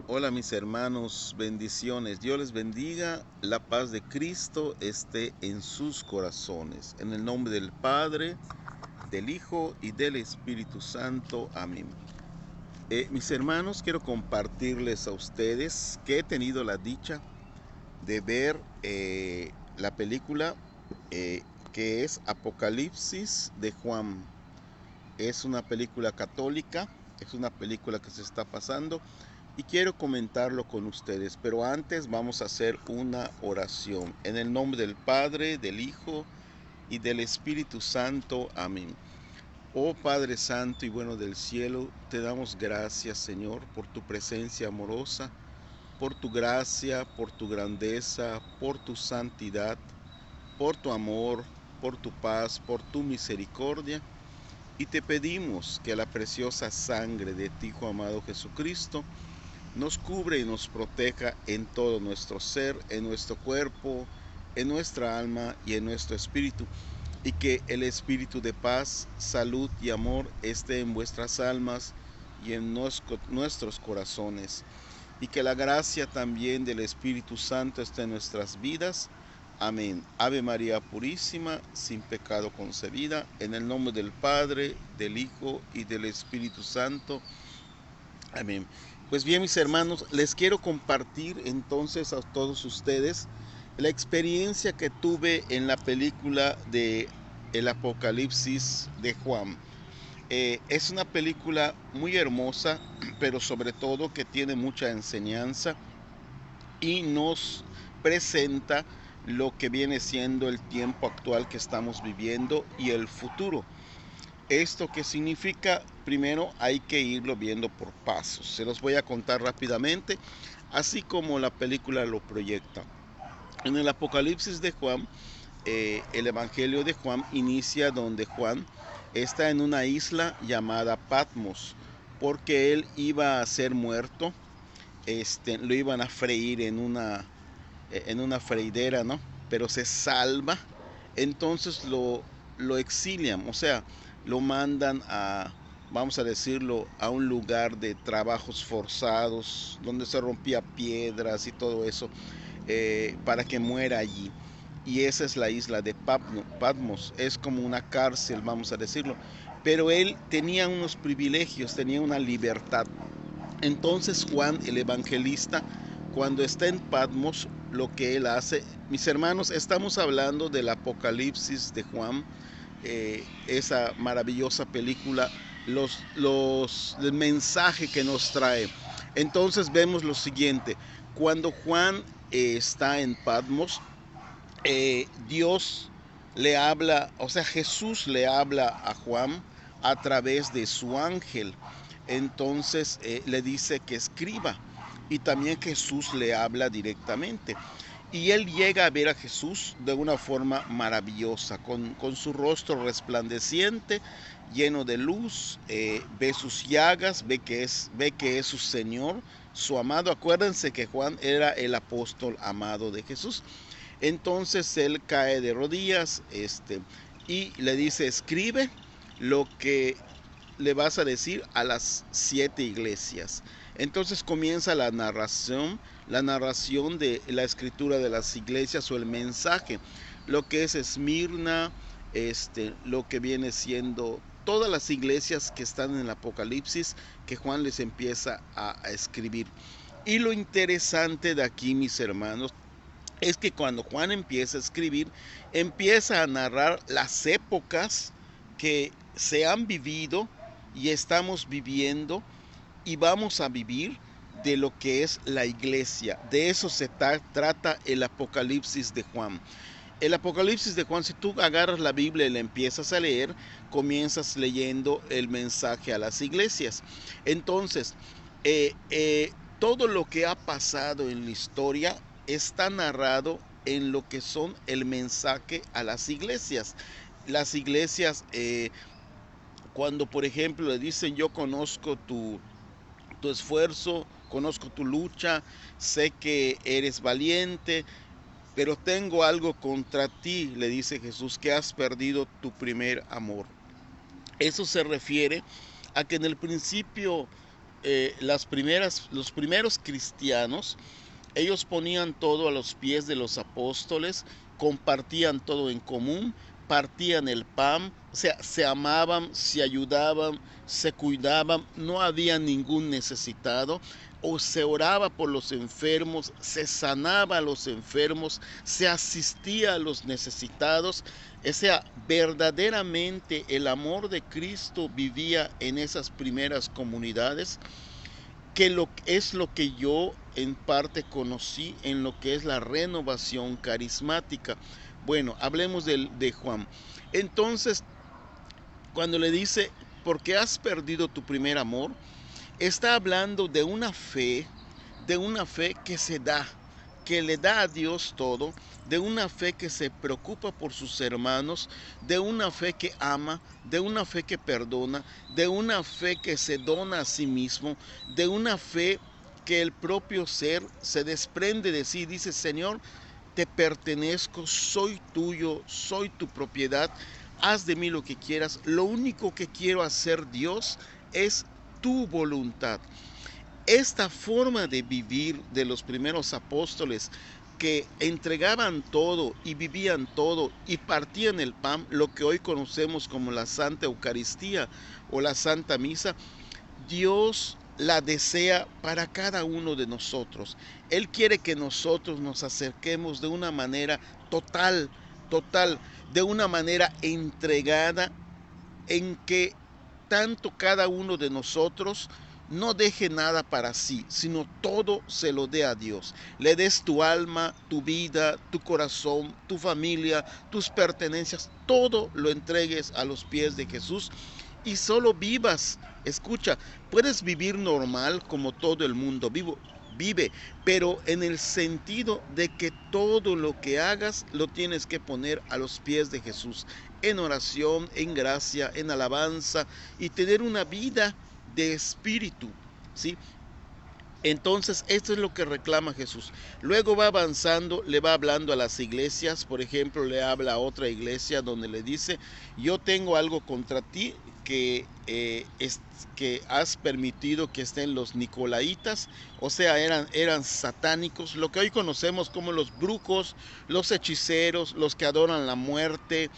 Hola mis hermanos, bendiciones. Dios les bendiga, la paz de Cristo esté en sus corazones. En el nombre del Padre, del Hijo y del Espíritu Santo. Amén. Mis hermanos, quiero compartirles a ustedes que he tenido la dicha de ver la película que es Apocalipsis de Juan. Es una película católica, es una película que se está pasando y quiero comentarlo con ustedes, pero antes vamos a hacer una oración. En el nombre del Padre, del Hijo y del Espíritu Santo. Amén. Oh Padre Santo y bueno del cielo, te damos gracias, Señor, por tu presencia amorosa, por tu gracia, por tu grandeza, por tu santidad, por tu amor, por tu paz, por tu misericordia. Y te pedimos que la preciosa sangre de ti, Hijo amado Jesucristo, nos cubre y nos proteja en todo nuestro ser, en nuestro cuerpo, en nuestra alma y en nuestro espíritu. Y que el espíritu de paz, salud y amor esté en vuestras almas y en nuestros corazones. Y que la gracia también del Espíritu Santo esté en nuestras vidas. Amén. Ave María Purísima, sin pecado concebida, en el nombre del Padre, del Hijo y del Espíritu Santo. Amén. Pues bien, mis hermanos, les quiero compartir entonces a todos ustedes la experiencia que tuve en la película de El Apocalipsis de Juan. Es una película muy hermosa, pero sobre todo que tiene mucha enseñanza y nos presenta lo que viene siendo el tiempo actual que estamos viviendo y el futuro. ¿Esto qué significa? Primero hay que irlo viendo por pasos. Se los voy a contar rápidamente, así como la película lo proyecta. En el Apocalipsis de Juan, el Evangelio de Juan inicia donde Juan está en una isla llamada Patmos, porque él iba a ser muerto, lo iban a freír en una freidera, ¿no? Pero se salva, entonces lo exilian, o sea, lo mandan a, vamos a decirlo, a un lugar de trabajos forzados, donde se rompía piedras y todo eso, para que muera allí. Y esa es la isla de Patmos, es como una cárcel, vamos a decirlo. Pero él tenía unos privilegios, tenía una libertad. Entonces Juan el evangelista, cuando está en Patmos, lo que él hace, mis hermanos, estamos hablando del Apocalipsis de Juan, esa maravillosa película, el mensaje que nos trae. Entonces vemos lo siguiente, cuando Juan está en Patmos, Dios le habla, o sea, Jesús le habla a Juan a través de su ángel. Entonces le dice que escriba y también Jesús le habla directamente. Y él llega a ver a Jesús de una forma maravillosa, con su rostro resplandeciente, lleno de luz, ve sus llagas, ve que es su Señor, su amado. Acuérdense que Juan era el apóstol amado de Jesús. Entonces él cae de rodillas, y le dice, escribe lo que le vas a decir a las 7 iglesias. Entonces comienza la narración de la escritura de las iglesias o el mensaje, lo que es Esmirna, lo que viene siendo todas las iglesias que están en el Apocalipsis, que Juan les empieza a escribir. Y lo interesante de aquí, mis hermanos, es que cuando Juan empieza a escribir, empieza a narrar las épocas que se han vivido y estamos viviendo y vamos a vivir de lo que es la iglesia. De eso se trata el Apocalipsis de Juan. El Apocalipsis de Juan, si tú agarras la Biblia y la empiezas a leer, comienzas leyendo el mensaje a las iglesias. Entonces, todo lo que ha pasado en la historia está narrado en lo que son el mensaje a las iglesias. Las iglesias, cuando por ejemplo le dicen yo conozco tu esfuerzo, conozco tu lucha, sé que eres valiente, pero tengo algo contra ti, le dice Jesús, que has perdido tu primer amor. Eso se refiere a que en el principio los primeros cristianos, ellos ponían todo a los pies de los apóstoles, compartían todo en común, partían el pan, o sea, se amaban, se ayudaban, se cuidaban, no había ningún necesitado, o se oraba por los enfermos, se sanaba a los enfermos, se asistía a los necesitados. O sea, verdaderamente el amor de Cristo vivía en esas primeras comunidades, que es lo que yo en parte conocí en lo que es la renovación carismática. Bueno, hablemos de Juan. Entonces, cuando le dice, porque has perdido tu primer amor, está hablando de una fe que se da, que le da a Dios todo, de una fe que se preocupa por sus hermanos, de una fe que ama, de una fe que perdona, de una fe que se dona a sí mismo, de una fe que el propio ser se desprende de sí, dice, Señor, te pertenezco, soy tuyo, soy tu propiedad, haz de mí lo que quieras, lo único que quiero hacer, Dios, es tu voluntad. Esta forma de vivir de los primeros apóstoles, que entregaban todo y vivían todo y partían el pan, lo que hoy conocemos como la Santa Eucaristía o la Santa Misa, Dios la desea para cada uno de nosotros. Él quiere que nosotros nos acerquemos de una manera total, de una manera entregada, en que tanto cada uno de nosotros no deje nada para sí, sino todo se lo dé a Dios. Le des tu alma, tu vida, tu corazón, tu familia, tus pertenencias, todo lo entregues a los pies de Jesús y solo vivas. Escucha, puedes vivir normal como todo el mundo vive, pero en el sentido de que todo lo que hagas lo tienes que poner a los pies de Jesús, en oración, en gracia, en alabanza, y tener una vida de espíritu, ¿sí? Entonces, esto es lo que reclama Jesús. Luego va avanzando, le va hablando a las iglesias. Por ejemplo, le habla a otra iglesia donde le dice, yo tengo algo contra ti, que has permitido que estén los nicolaitas, o sea, eran satánicos, lo que hoy conocemos como los brujos, los hechiceros, los que adoran la muerte,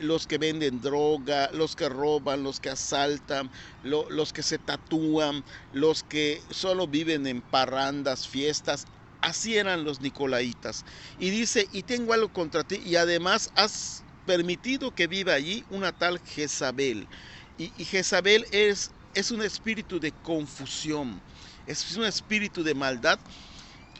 los que venden droga, los que roban, los que asaltan, los que se tatúan, los que solo viven en parrandas, fiestas. Así eran los nicolaitas. Y dice, y tengo algo contra ti, y además has permitido que viva allí una tal Jezabel. Y Jezabel es un espíritu de confusión, es un espíritu de maldad.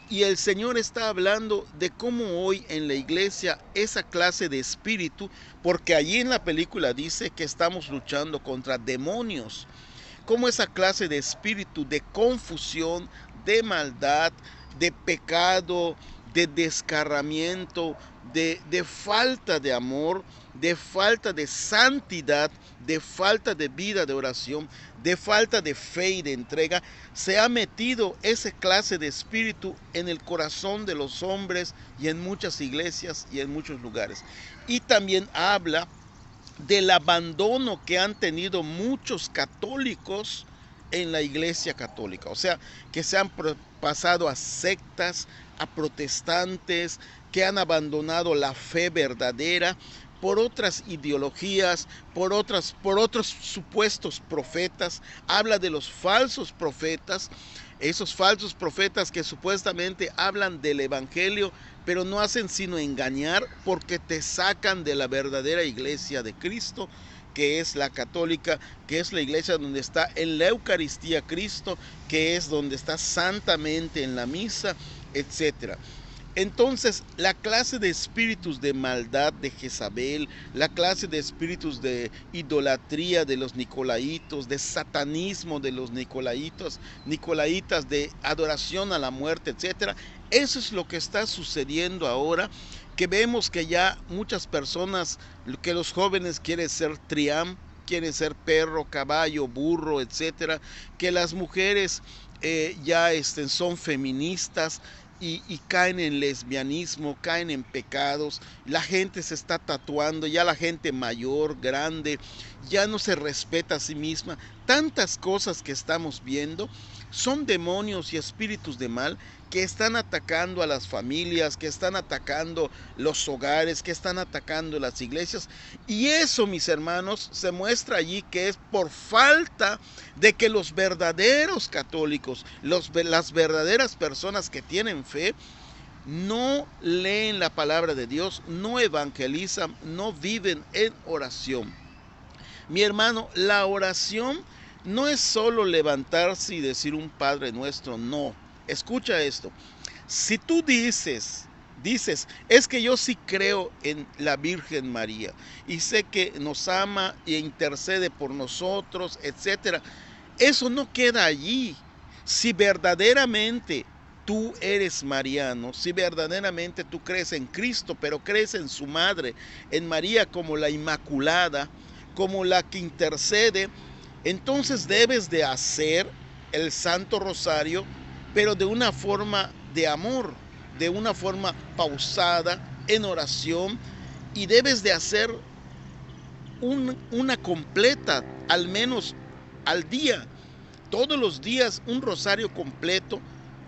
Y el Señor está hablando de cómo hoy en la iglesia esa clase de espíritu, porque allí en la película dice que estamos luchando contra demonios, como esa clase de espíritu de confusión, de maldad, de pecado, de descarramiento, de falta de amor, de falta de santidad, de falta de vida de oración, de falta de fe y de entrega, se ha metido esa clase de espíritu en el corazón de los hombres y en muchas iglesias y en muchos lugares. Y también habla del abandono que han tenido muchos católicos en la iglesia católica, o sea, que se han pasado a sectas, a protestantes, que han abandonado la fe verdadera por otras ideologías, por otros supuestos profetas. Habla de los falsos profetas, esos falsos profetas que supuestamente hablan del evangelio, pero no hacen sino engañar, porque te sacan de la verdadera iglesia de Cristo, que es la católica, que es la iglesia donde está en la Eucaristía Cristo, que es donde está santamente en la misa, etcétera. Entonces, la clase de espíritus de maldad de Jezabel, la clase de espíritus de idolatría de los nicolaitos, de satanismo de los nicolaitas, de adoración a la muerte, etcétera, eso es lo que está sucediendo ahora, que vemos que ya muchas personas, que los jóvenes quieren ser triam, quieren ser perro, caballo, burro, etcétera, que las mujeres ya son feministas. y caen en lesbianismo, caen en pecados. La gente se está tatuando, ya la gente mayor, grande, ya no se respeta a sí misma. Tantas cosas que estamos viendo son demonios y espíritus de mal que están atacando a las familias, que están atacando los hogares, que están atacando las iglesias. Y eso, mis hermanos, se muestra allí que es por falta de que los verdaderos católicos, las verdaderas personas que tienen fe, no leen la palabra de Dios, no evangelizan, no viven en oración. Mi hermano, la oración no es solo levantarse y decir un Padre Nuestro, no. Escucha esto. Si tú dices, es que yo sí creo en la Virgen María y sé que nos ama e intercede por nosotros, etcétera. Eso no queda allí. Si verdaderamente tú eres mariano, si verdaderamente tú crees en Cristo, pero crees en su madre, en María como la Inmaculada, como la que intercede, entonces debes de hacer el Santo Rosario, pero de una forma de amor, de una forma pausada, en oración, y debes de hacer una completa, al menos al día, todos los días un rosario completo,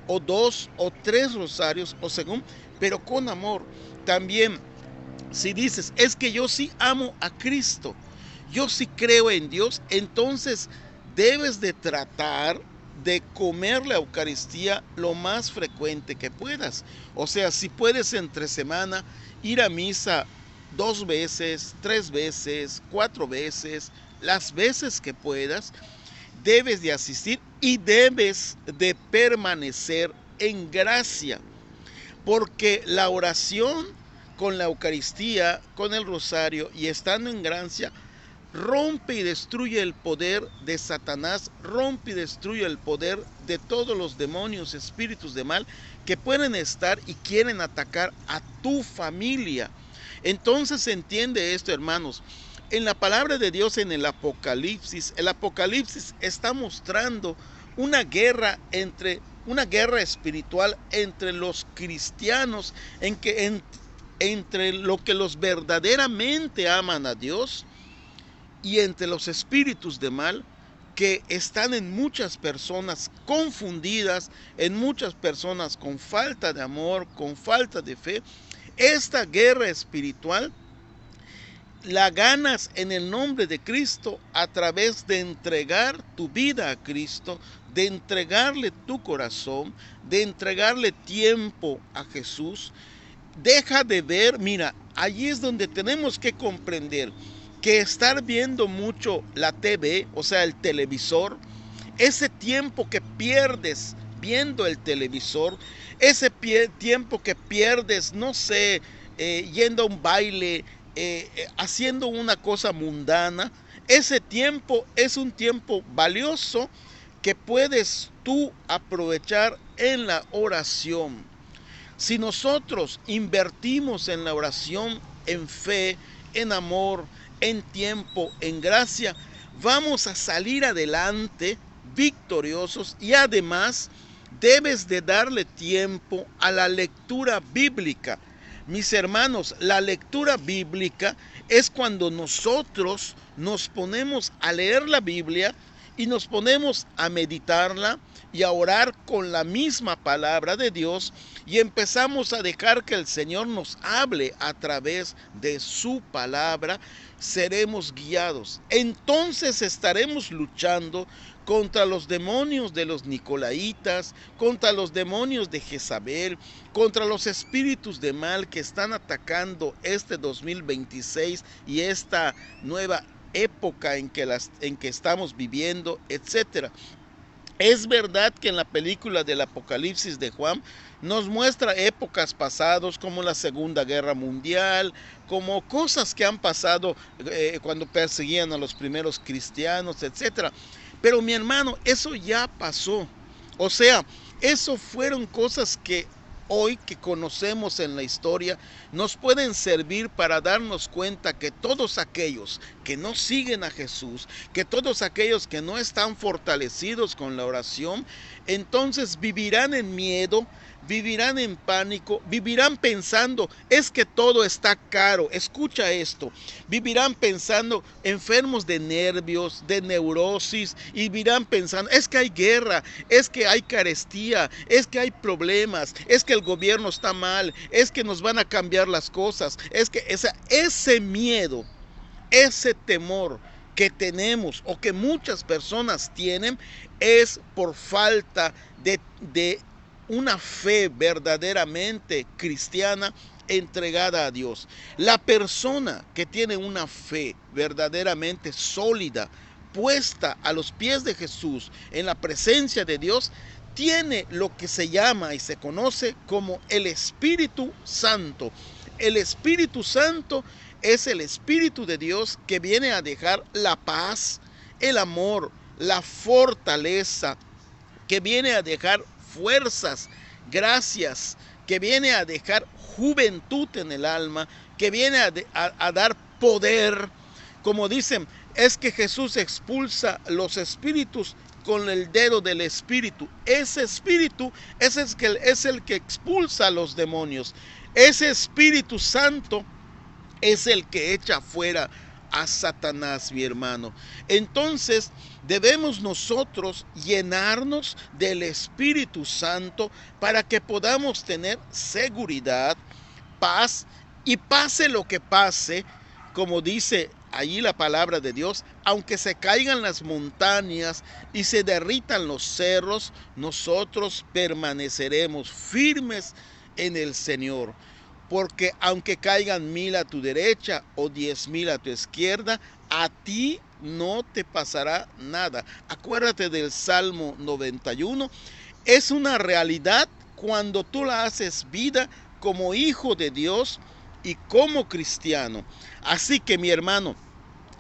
o 2 o 3 rosarios, o según, pero con amor. También, si dices, es que yo sí amo a Cristo, yo sí creo en Dios, entonces debes de tratar de comer la Eucaristía lo más frecuente que puedas. O sea, si puedes entre semana ir a misa 2 veces, 3 veces, 4 veces, las veces que puedas, debes de asistir y debes de permanecer en gracia. Porque la oración con la Eucaristía, con el rosario y estando en gracia, rompe y destruye el poder de Satanás, rompe y destruye el poder de todos los demonios, espíritus de mal que pueden estar y quieren atacar a tu familia. Entonces entiende esto, hermanos. En la palabra de Dios, en el Apocalipsis está mostrando una guerra espiritual entre los cristianos, entre lo que los verdaderamente aman a Dios y entre los espíritus de mal que están en muchas personas confundidas, en muchas personas con falta de amor, con falta de fe. Esta guerra espiritual la ganas en el nombre de Cristo a través de entregar tu vida a Cristo, de entregarle tu corazón, de entregarle tiempo a Jesús. Deja de ver, mira, allí es donde tenemos que comprender que estar viendo mucho la TV, o sea, el televisor, ese tiempo que pierdes viendo el televisor, ese tiempo que pierdes, no sé, yendo a un baile, haciendo una cosa mundana, ese tiempo es un tiempo valioso que puedes tú aprovechar en la oración. Si nosotros invertimos en la oración, en fe, en amor, en tiempo, en gracia, vamos a salir adelante victoriosos. Y además debes de darle tiempo a la lectura bíblica. Mis hermanos, la lectura bíblica es cuando nosotros nos ponemos a leer la Biblia y nos ponemos a meditarla y a orar con la misma palabra de Dios y empezamos a dejar que el Señor nos hable a través de su palabra, seremos guiados. Entonces estaremos luchando contra los demonios de los Nicolaitas, contra los demonios de Jezabel, contra los espíritus de mal que están atacando este 2026 y esta nueva época en que estamos viviendo, etcétera. Es verdad que en la película del Apocalipsis de Juan nos muestra épocas pasadas como la Segunda Guerra Mundial, como cosas que han pasado cuando perseguían a los primeros cristianos, etcétera. Pero mi hermano, eso ya pasó. O sea, eso fueron cosas que hoy que conocemos en la historia nos pueden servir para darnos cuenta que todos aquellos que no siguen a Jesús, que todos aquellos que no están fortalecidos con la oración, entonces vivirán en miedo, vivirán en pánico, vivirán pensando, es que todo está caro. Escucha esto, vivirán pensando enfermos de nervios, de neurosis, y vivirán pensando, es que hay guerra, es que hay carestía, es que hay problemas, es que el gobierno está mal, es que nos van a cambiar las cosas, es que ese miedo, ese temor que tenemos o que muchas personas tienen es por falta de una fe verdaderamente cristiana entregada a Dios. La persona que tiene una fe verdaderamente sólida, puesta a los pies de Jesús, en la presencia de Dios, tiene lo que se llama y se conoce como el Espíritu Santo. El Espíritu Santo es el Espíritu de Dios que viene a dejar la paz, el amor, la fortaleza, que viene a dejar fuerzas, gracias, que viene a dejar juventud en el alma, que viene a dar poder. Como dicen, es que Jesús expulsa los espíritus con el dedo del Espíritu. Ese Espíritu es el que expulsa a los demonios. Ese Espíritu Santo es el que echa fuera a Satanás, mi hermano. Entonces debemos nosotros llenarnos del Espíritu Santo para que podamos tener seguridad, paz, y pase lo que pase, como dice allí la palabra de Dios, aunque se caigan las montañas y se derritan los cerros, nosotros permaneceremos firmes en el Señor. Porque aunque caigan 1000 a tu derecha o 10,000 a tu izquierda, a ti no te pasará nada. Acuérdate del Salmo 91. Es una realidad cuando tú la haces vida como hijo de Dios y como cristiano. Así que, mi hermano,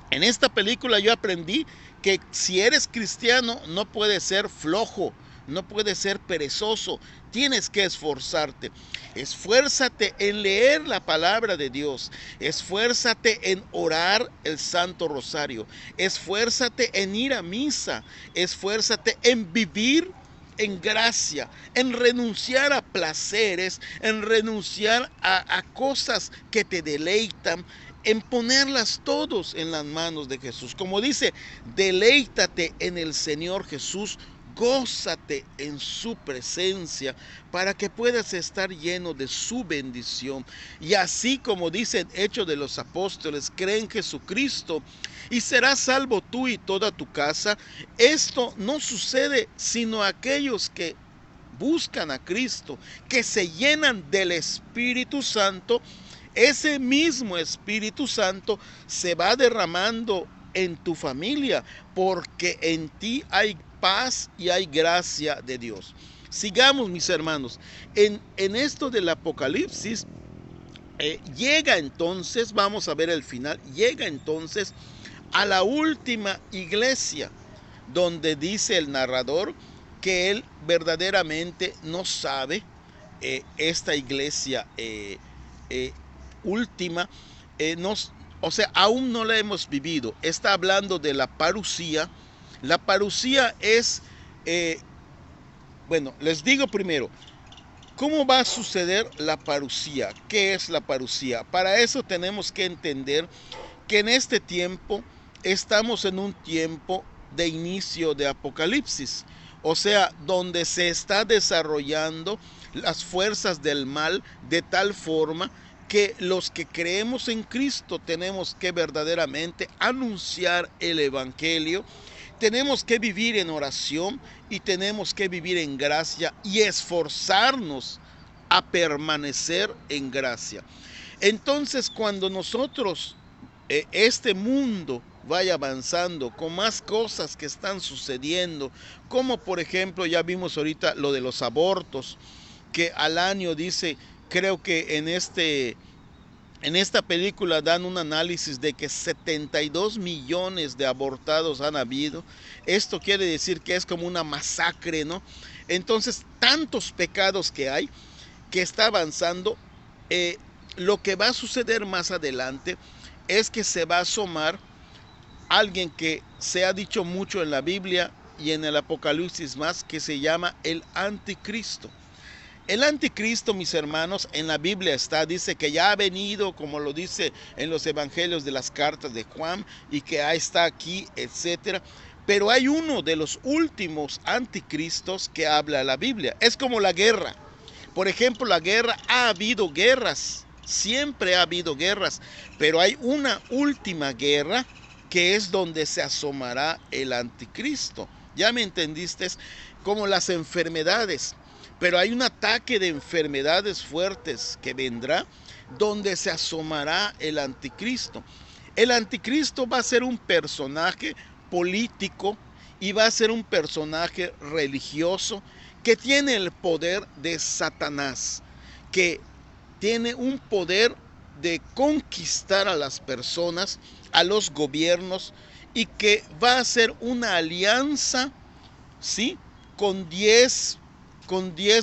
en esta película yo aprendí que si eres cristiano no puedes ser flojo, no puedes ser perezoso, tienes que esforzarte. Esfuérzate en leer la palabra de Dios, esfuérzate en orar el Santo Rosario, esfuérzate en ir a misa, esfuérzate en vivir en gracia, en renunciar a placeres, en renunciar a cosas que te deleitan, en ponerlas todos en las manos de Jesús. Como dice, deleítate en el Señor Jesús, gózate en su presencia para que puedas estar lleno de su bendición. Y así como dice Hechos de los Apóstoles, cree en Jesucristo y serás salvo tú y toda tu casa. Esto no sucede sino a aquellos que buscan a Cristo, que se llenan del Espíritu Santo. Ese mismo Espíritu Santo se va derramando en tu familia, porque en ti hay paz y hay gracia de Dios. Sigamos, mis hermanos, en esto del Apocalipsis, llega entonces, vamos a ver el final, llega entonces a la última iglesia, donde dice el narrador que él verdaderamente no sabe esta iglesia última, o sea, aún no la hemos vivido. Está hablando de la parusía. La parusía es, bueno, les digo primero, ¿cómo va a suceder la parusía? ¿Qué es la parusía? Para eso tenemos que entender que en este tiempo estamos en un tiempo de inicio de Apocalipsis, o sea, donde se está desarrollando las fuerzas del mal de tal forma que los que creemos en Cristo tenemos que verdaderamente anunciar el Evangelio, tenemos que vivir en oración y tenemos que vivir en gracia y esforzarnos a permanecer en gracia. Entonces, cuando nosotros, este mundo vaya avanzando con más cosas que están sucediendo, como por ejemplo ya vimos ahorita lo de los abortos, que al año dice, creo que en esta película dan un análisis de que 72 millones de abortados han habido. Esto quiere decir que es como una masacre, ¿no? Entonces, tantos pecados que hay, que está avanzando. Lo que va a suceder más adelante es que se va a asomar alguien que se ha dicho mucho en la Biblia y en el Apocalipsis más, que se llama el anticristo. El anticristo, mis hermanos, en la Biblia está, dice que ya ha venido, como lo dice en los evangelios de las cartas de Juan, y que ya está aquí, etcétera. Pero hay uno de los últimos anticristos que habla la Biblia. Es como la guerra. Por ejemplo, la guerra, ha habido guerras, siempre ha habido guerras, pero hay una última guerra que es donde se asomará el anticristo. ¿Ya me entendiste? Como las enfermedades. Pero hay un ataque de enfermedades fuertes que vendrá, donde se asomará el anticristo. El anticristo va a ser un personaje político y va a ser un personaje religioso que tiene el poder de Satanás, que tiene un poder de conquistar a las personas, a los gobiernos, y que va a hacer una alianza, ¿sí?, con 10,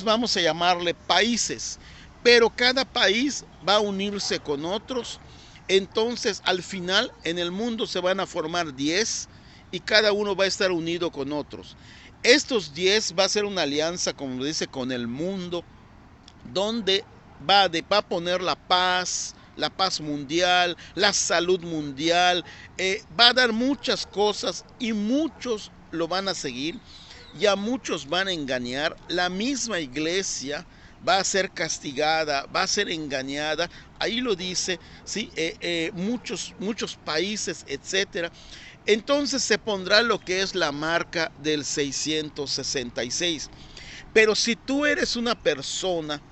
vamos a llamarle países, pero cada país va a unirse con otros. Entonces al final en el mundo se van a formar 10 y cada uno va a estar unido con otros. Estos 10 va a ser una alianza, como dice, con el mundo, donde va a poner la paz mundial, la salud mundial, va a dar muchas cosas y muchos lo van a seguir y a muchos van a engañar. La misma iglesia va a ser castigada, va a ser engañada. Ahí lo dice, ¿sí? Muchos países, etcétera. Entonces se pondrá lo que es la marca del 666. Pero si tú eres una persona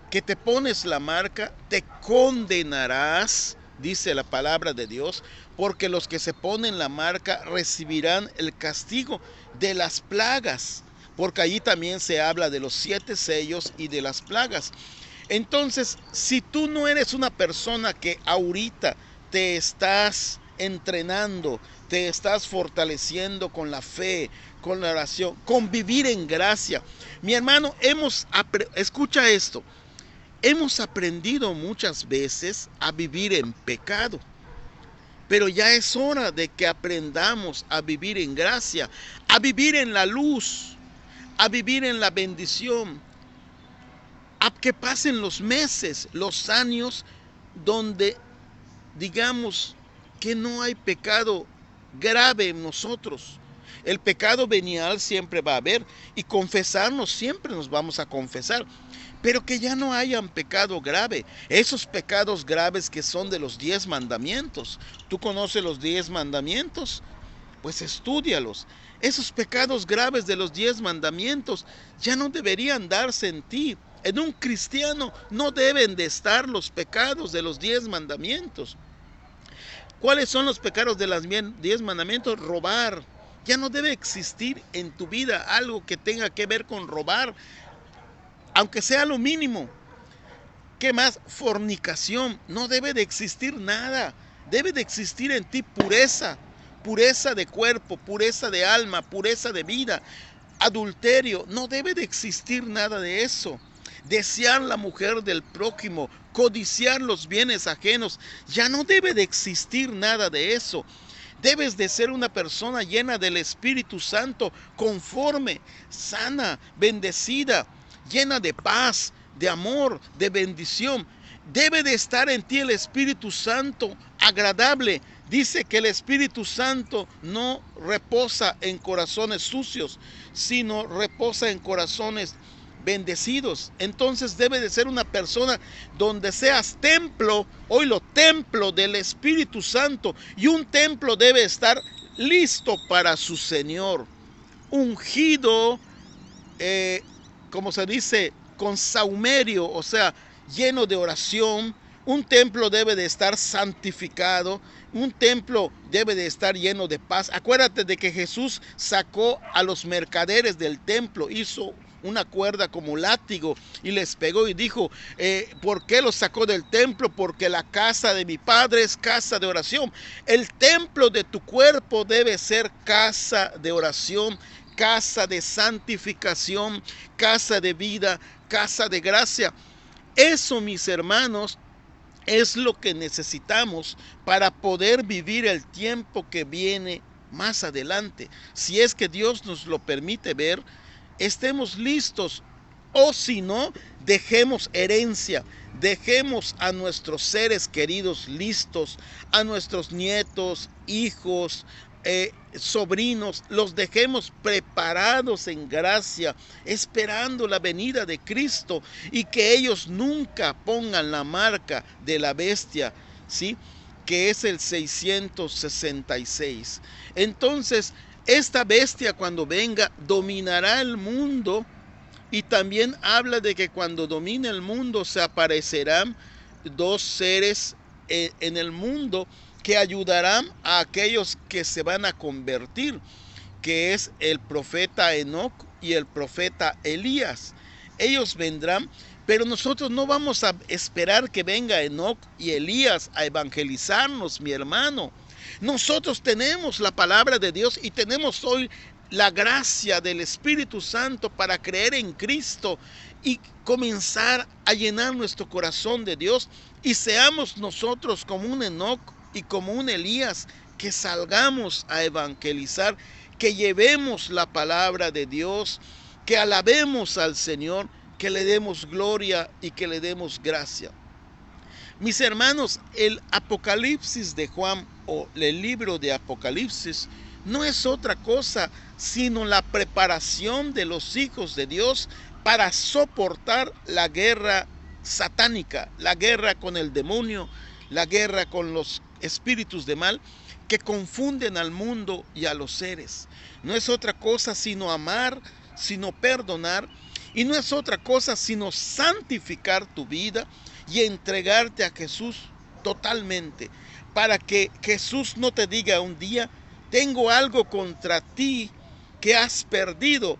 que te pones la marca, te condenarás, dice la palabra de Dios, porque los que se ponen la marca recibirán el castigo de las plagas, porque allí también se habla de los 7 sellos y de las plagas. Entonces, si tú no eres una persona que ahorita te estás entrenando, te estás fortaleciendo con la fe, con la oración, con vivir en gracia, mi hermano, escucha esto, hemos aprendido muchas veces a vivir en pecado, pero ya es hora de que aprendamos a vivir en gracia, a vivir en la luz, a vivir en la bendición, a que pasen los meses, los años, donde digamos que no hay pecado grave en nosotros. El pecado venial siempre va a haber y confesarnos siempre nos vamos a confesar, pero que ya no hayan pecado grave. Esos pecados graves que son de los 10 mandamientos. ¿Tú conoces los 10 mandamientos? Pues estúdialos. Esos pecados graves de los 10 mandamientos ya no deberían darse en ti. En un cristiano no deben de estar los pecados de los 10 mandamientos. ¿Cuáles son los pecados de los 10 mandamientos? Robar. Ya no debe existir en tu vida algo que tenga que ver con robar, aunque sea lo mínimo. ¿Qué más? Fornicación. No debe de existir nada. Debe de existir en ti pureza. Pureza de cuerpo, pureza de alma, pureza de vida. Adulterio. No debe de existir nada de eso. Desear la mujer del prójimo, codiciar los bienes ajenos. Ya no debe de existir nada de eso. Debes de ser una persona llena del Espíritu Santo, conforme, sana, bendecida, llena de paz, de amor, de bendición. Debe de estar en ti el Espíritu Santo agradable. Dice que el Espíritu Santo no reposa en corazones sucios, sino reposa en corazones bendecidos. Entonces debe de ser una persona donde seas templo, oílo, templo del Espíritu Santo, y un templo debe estar listo para su Señor, ungido, como se dice, con saumerio, o sea, lleno de oración. Un templo debe de estar santificado, un templo debe de estar lleno de paz. Acuérdate de que Jesús sacó a los mercaderes del templo, hizo una cuerda como látigo y les pegó y dijo, ¿por qué los sacó del templo? Porque la casa de mi Padre es casa de oración. El templo de tu cuerpo debe ser casa de oración, casa de santificación, casa de vida, casa de gracia. Eso, mis hermanos, es lo que necesitamos para poder vivir el tiempo que viene más adelante. Si es que Dios nos lo permite ver, estemos listos, o si no, dejemos herencia, dejemos a nuestros seres queridos listos, a nuestros nietos, hijos, sobrinos, los dejemos preparados en gracia, esperando la venida de Cristo, y que ellos nunca pongan la marca de la bestia, ¿sí?, que es el 666. Entonces, esta bestia, cuando venga, dominará el mundo. Y también habla de que cuando domine el mundo se aparecerán dos seres en el mundo que ayudarán a aquellos que se van a convertir, que es el profeta Enoc y el profeta Elías. Ellos vendrán, pero nosotros no vamos a esperar que venga Enoc y Elías a evangelizarnos, mi hermano. Nosotros tenemos la palabra de Dios y tenemos hoy la gracia del Espíritu Santo para creer en Cristo y comenzar a llenar nuestro corazón de Dios, y seamos nosotros como un Enoc y como un Elías, que salgamos a evangelizar, que llevemos la palabra de Dios, que alabemos al Señor, que le demos gloria y que le demos gracia. Mis hermanos, el Apocalipsis de Juan, o el libro de Apocalipsis, no es otra cosa sino la preparación de los hijos de Dios para soportar la guerra satánica, la guerra con el demonio, la guerra con los espíritus de mal que confunden al mundo y a los seres. No es otra cosa sino amar, sino perdonar, y no es otra cosa sino santificar tu vida y entregarte a Jesús totalmente, para que Jesús no te diga un día: tengo algo contra ti, que has perdido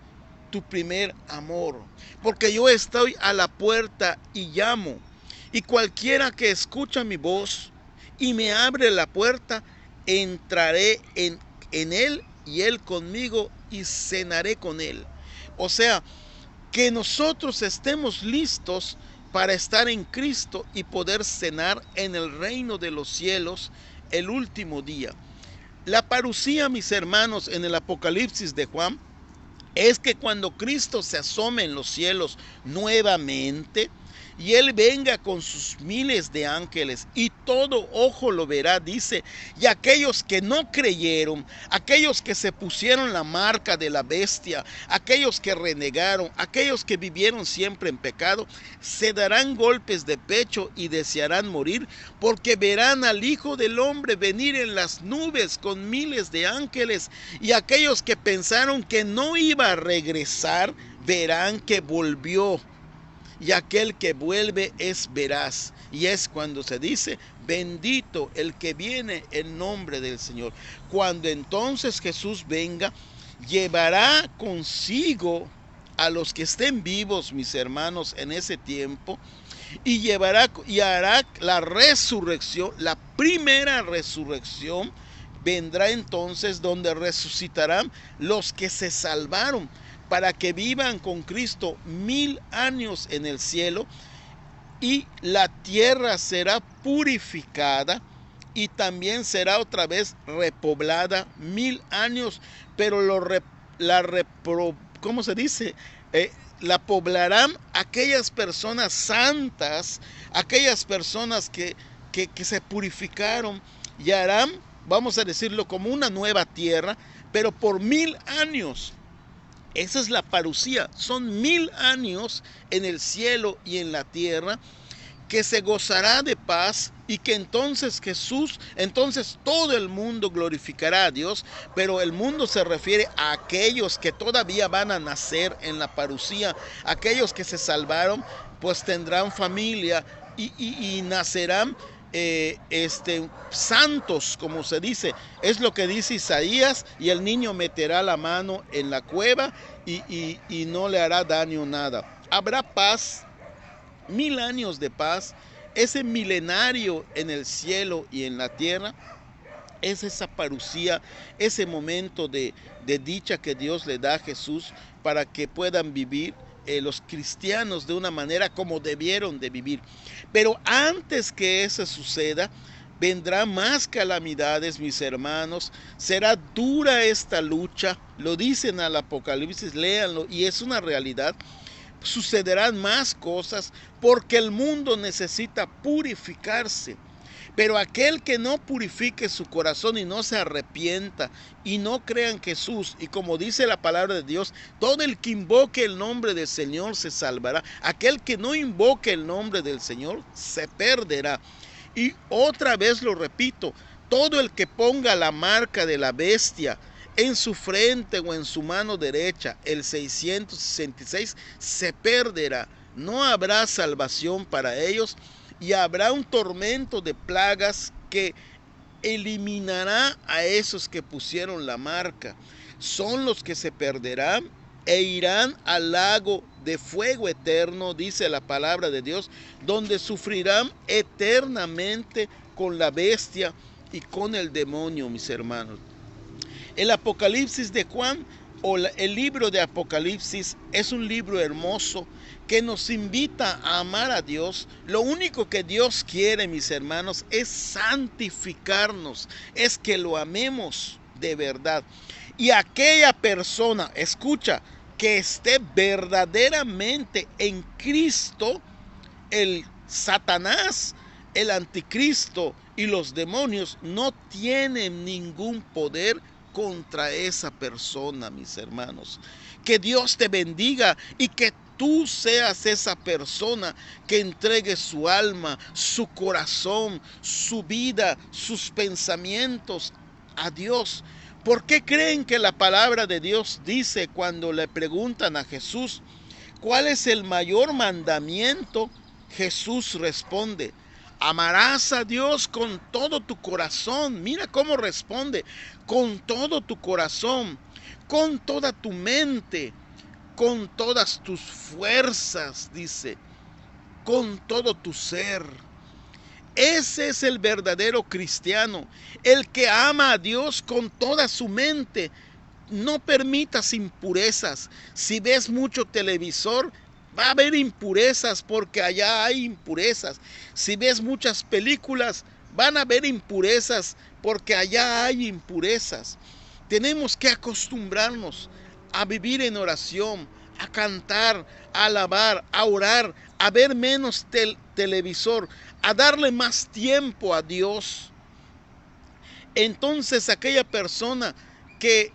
tu primer amor, porque yo estoy a la puerta y llamo, y cualquiera que escucha mi voz y me abre la puerta, entraré en él y él conmigo, y cenaré con él. O sea, que nosotros estemos listos para estar en Cristo y poder cenar en el reino de los cielos el último día. La parucía, mis hermanos, en el Apocalipsis de Juan, es que cuando Cristo se asome en los cielos nuevamente, y Él venga con sus miles de ángeles, y todo ojo lo verá, dice, y aquellos que no creyeron, aquellos que se pusieron la marca de la bestia, aquellos que renegaron, aquellos que vivieron siempre en pecado, se darán golpes de pecho y desearán morir, porque verán al Hijo del Hombre venir en las nubes con miles de ángeles, y aquellos que pensaron que no iba a regresar, verán que volvió. Y aquel que vuelve es veraz. Y es cuando se dice: bendito el que viene en nombre del Señor. Cuando entonces Jesús venga, llevará consigo a los que estén vivos, mis hermanos, en ese tiempo, y hará la resurrección, la primera resurrección. Vendrá entonces donde resucitarán los que se salvaron, para que vivan con Cristo 1000 años en el cielo, y la tierra será purificada y también será otra vez repoblada 1000 años, pero ¿cómo se dice? La poblarán aquellas personas santas, aquellas personas que se purificaron, y harán, vamos a decirlo, como una nueva tierra, pero por 1000 años. Esa es la parucía, son 1000 años en el cielo y en la tierra, que se gozará de paz, y que entonces entonces todo el mundo glorificará a Dios, pero el mundo se refiere a aquellos que todavía van a nacer en la parucía, aquellos que se salvaron, pues tendrán familia y nacerán santos, como se dice. Es lo que dice Isaías: y el niño meterá la mano en la cueva y no le hará daño nada. Habrá paz, 1000 años de paz. Ese milenario en el cielo y en la tierra es esa parucía, ese momento de dicha que Dios le da a Jesús para que puedan vivir los cristianos de una manera como debieron de vivir. Pero antes que eso suceda, vendrán más calamidades, mis hermanos, será dura esta lucha, lo dicen al Apocalipsis, léanlo, y es una realidad. Sucederán más cosas porque el mundo necesita purificarse. Pero aquel que no purifique su corazón y no se arrepienta y no crea en Jesús, y como dice la palabra de Dios, todo el que invoque el nombre del Señor se salvará. Aquel que no invoque el nombre del Señor se perderá. Y otra vez lo repito, todo el que ponga la marca de la bestia en su frente o en su mano derecha, el 666, se perderá. No habrá salvación para ellos, y habrá un tormento de plagas que eliminará a esos que pusieron la marca. Son los que se perderán e irán al lago de fuego eterno, dice la palabra de Dios, donde sufrirán eternamente con la bestia y con el demonio, mis hermanos. El Apocalipsis de Juan, o el libro de Apocalipsis, es un libro hermoso que nos invita a amar a Dios. Lo único que Dios quiere, mis hermanos, es santificarnos, es que lo amemos de verdad. Y aquella persona, escucha, que esté verdaderamente en Cristo, el Satanás, el anticristo y los demonios no tienen ningún poder contra esa persona, mis hermanos. Que Dios te bendiga y que tú seas esa persona que entregue su alma, su corazón, su vida, sus pensamientos a Dios. ¿Por qué creen que la palabra de Dios dice cuando le preguntan a Jesús cuál es el mayor mandamiento? Jesús responde: amarás a Dios con todo tu corazón. Mira cómo responde: con todo tu corazón, con toda tu mente, con todas tus fuerzas, dice, con todo tu ser. Ese es el verdadero cristiano, el que ama a Dios con toda su mente. No permitas impurezas. Si ves mucho televisor, va a haber impurezas porque allá hay impurezas. Si ves muchas películas, van a haber impurezas porque allá hay impurezas. Tenemos que acostumbrarnos a vivir en oración, a cantar, a alabar, a orar, a ver menos televisor, a darle más tiempo a Dios. Entonces aquella persona que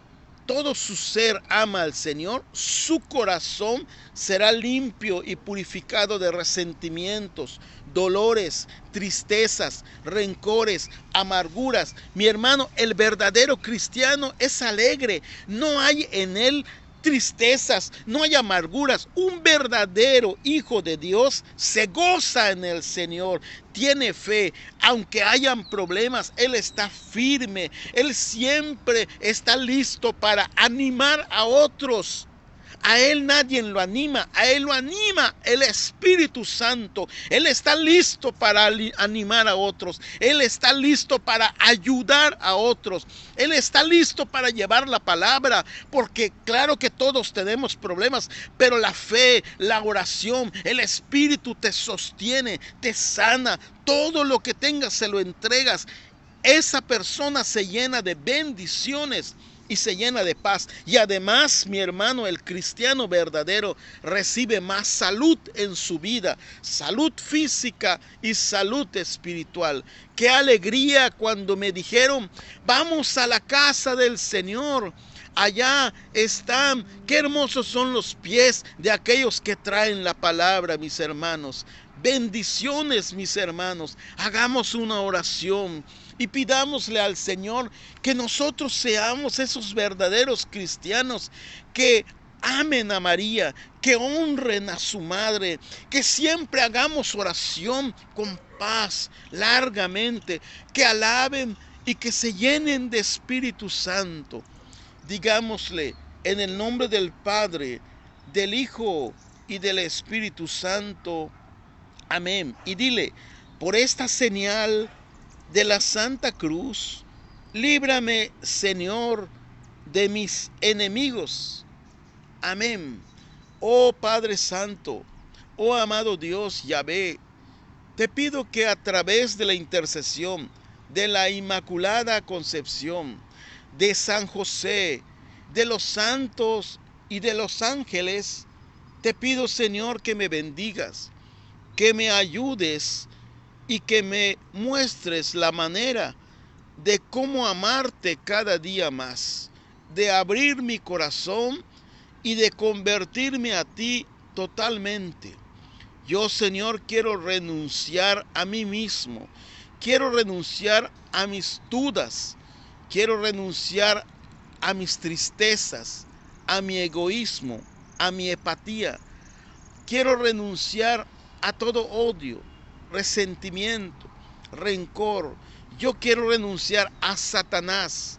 todo su ser ama al Señor, su corazón será limpio y purificado de resentimientos, dolores, tristezas, rencores, amarguras. Mi hermano, el verdadero cristiano es alegre, no hay en él tristezas, no hay amarguras. Un verdadero hijo de Dios se goza en el Señor, tiene fe, aunque hayan problemas, él está firme, él siempre está listo para animar a otros. A él nadie lo anima, a él lo anima el Espíritu Santo. Él está listo para animar a otros. Él está listo para ayudar a otros. Él está listo para llevar la palabra, porque claro que todos tenemos problemas, pero la fe, la oración, el Espíritu te sostiene, te sana. Todo lo que tengas se lo entregas. Esa persona se llena de bendiciones y se llena de paz. Y además, mi hermano, el cristiano verdadero recibe más salud en su vida, salud física y salud espiritual. Qué alegría cuando me dijeron: vamos a la casa del Señor. Allá están, qué hermosos son los pies de aquellos que traen la palabra, mis hermanos. Bendiciones, mis hermanos. Hagamos una oración y pidámosle al Señor que nosotros seamos esos verdaderos cristianos que amen a María, que honren a su madre, que siempre hagamos oración con paz, largamente, que alaben y que se llenen de Espíritu Santo. Digámosle en el nombre del Padre, del Hijo y del Espíritu Santo. Amén. Y dile: por esta señal de la Santa Cruz, líbrame, Señor, de mis enemigos. Amén. Oh Padre Santo, oh amado Dios Yahvé, te pido que a través de la intercesión de la Inmaculada Concepción, de San José, de los santos y de los ángeles, te pido, Señor, que me bendigas, que me ayudes y que me muestres la manera de cómo amarte cada día más, de abrir mi corazón y de convertirme a ti totalmente. Yo, Señor, quiero renunciar a mí mismo, quiero renunciar a mis dudas, quiero renunciar a mis tristezas, a mi egoísmo, a mi apatía. Quiero renunciar a todo odio, resentimiento, rencor. Yo quiero renunciar a Satanás,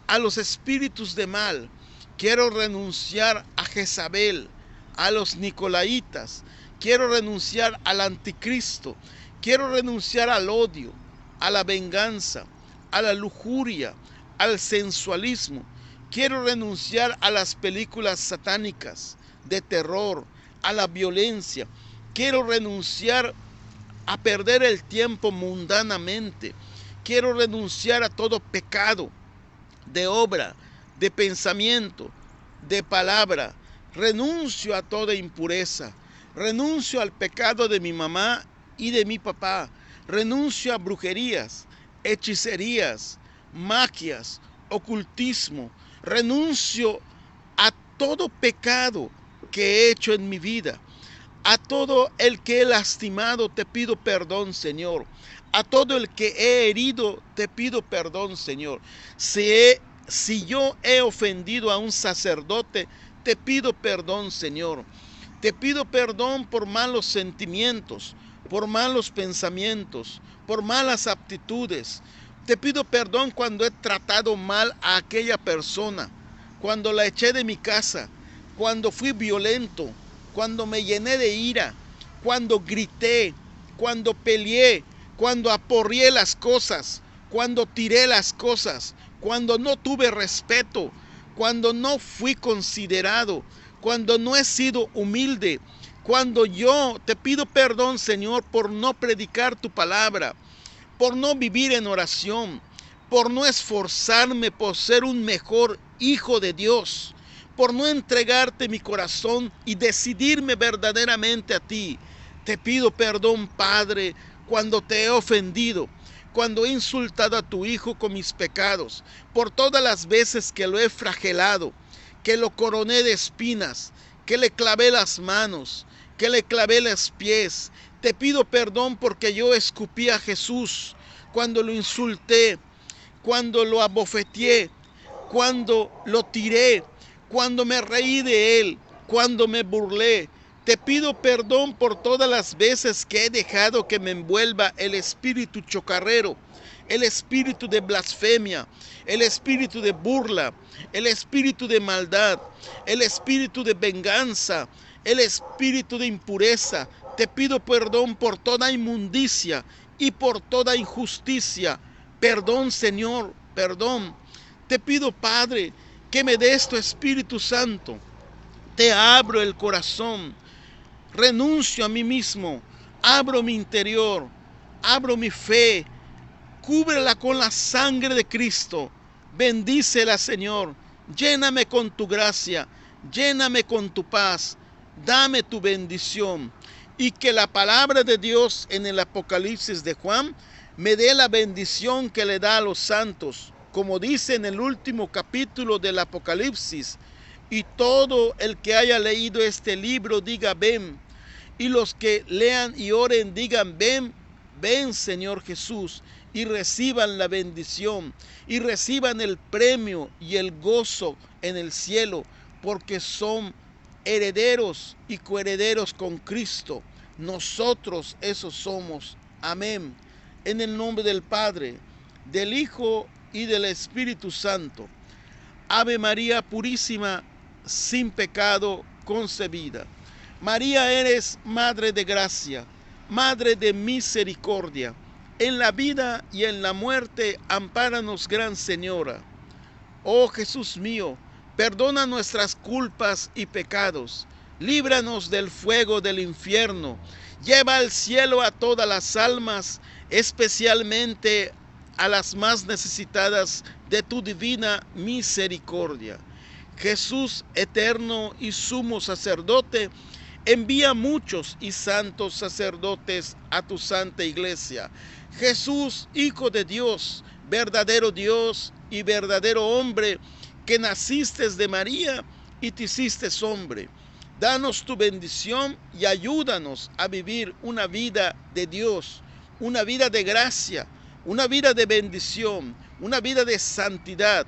a los espíritus de mal. Quiero renunciar a Jezabel, a los nicolaitas. Quiero renunciar al anticristo. Quiero renunciar al odio, a la venganza, a la lujuria, al sensualismo. Quiero renunciar a las películas satánicas de terror, a la violencia. Quiero renunciar a perder el tiempo mundanamente. Quiero renunciar a todo pecado de obra, de pensamiento, de palabra. Renuncio a toda impureza. Renuncio al pecado de mi mamá y de mi papá. Renuncio a brujerías, hechicerías, magias, ocultismo. Renuncio a todo pecado que he hecho en mi vida. A todo el que he lastimado te pido perdón, Señor. A todo el que he herido te pido perdón, Señor. Si yo he ofendido a un sacerdote, te pido perdón, Señor. Te pido perdón por malos sentimientos, por malos pensamientos, por malas aptitudes. Te pido perdón cuando he tratado mal a aquella persona, cuando la eché de mi casa, cuando fui violento, cuando me llené de ira, cuando grité, cuando peleé, cuando aporreé las cosas, cuando tiré las cosas, cuando no tuve respeto, cuando no fui considerado, cuando no he sido humilde, cuando yo te pido perdón, Señor, por no predicar tu palabra, por no vivir en oración, por no esforzarme por ser un mejor hijo de Dios, por no entregarte mi corazón y decidirme verdaderamente a ti. Te pido perdón, Padre, cuando te he ofendido, cuando he insultado a tu Hijo con mis pecados, por todas las veces que lo he flagelado, que lo coroné de espinas, que le clavé las manos, que le clavé los pies. Te pido perdón porque yo escupí a Jesús cuando lo insulté, cuando lo abofeteé, cuando lo tiré, cuando me reí de él, cuando me burlé. Te pido perdón por todas las veces que he dejado que me envuelva el espíritu chocarrero, el espíritu de blasfemia, el espíritu de burla, el espíritu de maldad, el espíritu de venganza, el espíritu de impureza. Te pido perdón por toda inmundicia y por toda injusticia. Perdón, Señor, perdón. Te pido, Padre, que me des tu Espíritu Santo. Te abro el corazón. Renuncio a mí mismo. Abro mi interior. Abro mi fe. Cúbrela con la sangre de Cristo. Bendícela, Señor. Lléname con tu gracia. Lléname con tu paz. Dame tu bendición. Y que la palabra de Dios en el Apocalipsis de Juan me dé la bendición que le da a los santos, como dice en el último capítulo del Apocalipsis. Y todo el que haya leído este libro diga ven. Y los que lean y oren digan ven, ven, Señor Jesús, y reciban la bendición, y reciban el premio y el gozo en el cielo, porque son herederos y coherederos con Cristo. Nosotros esos somos. Amén. En el nombre del Padre, del Hijo y del Espíritu Santo. Ave María purísima, sin pecado concebida. María, eres Madre de gracia, Madre de misericordia. En la vida y en la muerte, ampáranos, Gran Señora. Oh Jesús mío, perdona nuestras culpas y pecados. Líbranos del fuego del infierno. Lleva al cielo a todas las almas, especialmente a las más necesitadas de tu divina misericordia. Jesús, eterno y sumo sacerdote, envía muchos y santos sacerdotes a tu santa iglesia. Jesús, Hijo de Dios y verdadero hombre, que naciste de María y te hiciste hombre. Danos tu bendición y ayúdanos a vivir una vida de Dios, una vida de gracia, una vida de bendición, una vida de santidad,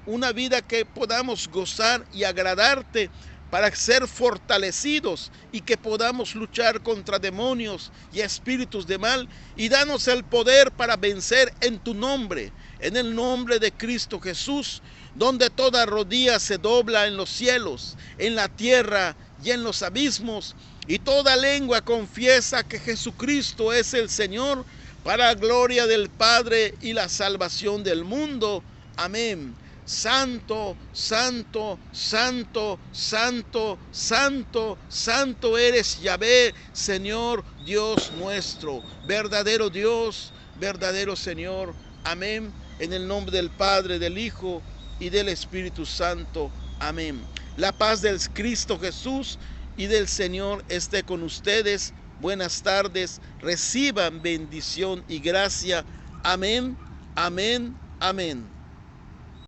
una vida que podamos gozar y agradarte, para ser fortalecidos y que podamos luchar contra demonios y espíritus de mal, y danos el poder para vencer en tu nombre, en el nombre de Cristo Jesús, donde toda rodilla se dobla en los cielos, en la tierra y en los abismos, y toda lengua confiesa que Jesucristo es el Señor, para la gloria del Padre y la salvación del mundo. Amén. Santo, santo, santo, santo, santo, santo eres Yahvé, Señor Dios nuestro, verdadero Dios, verdadero Señor. Amén. En el nombre del Padre, del Hijo y del Espíritu Santo. Amén. La paz del Cristo Jesús y del Señor esté con ustedes. Buenas tardes. Reciban bendición y gracia. Amén, amén, amén.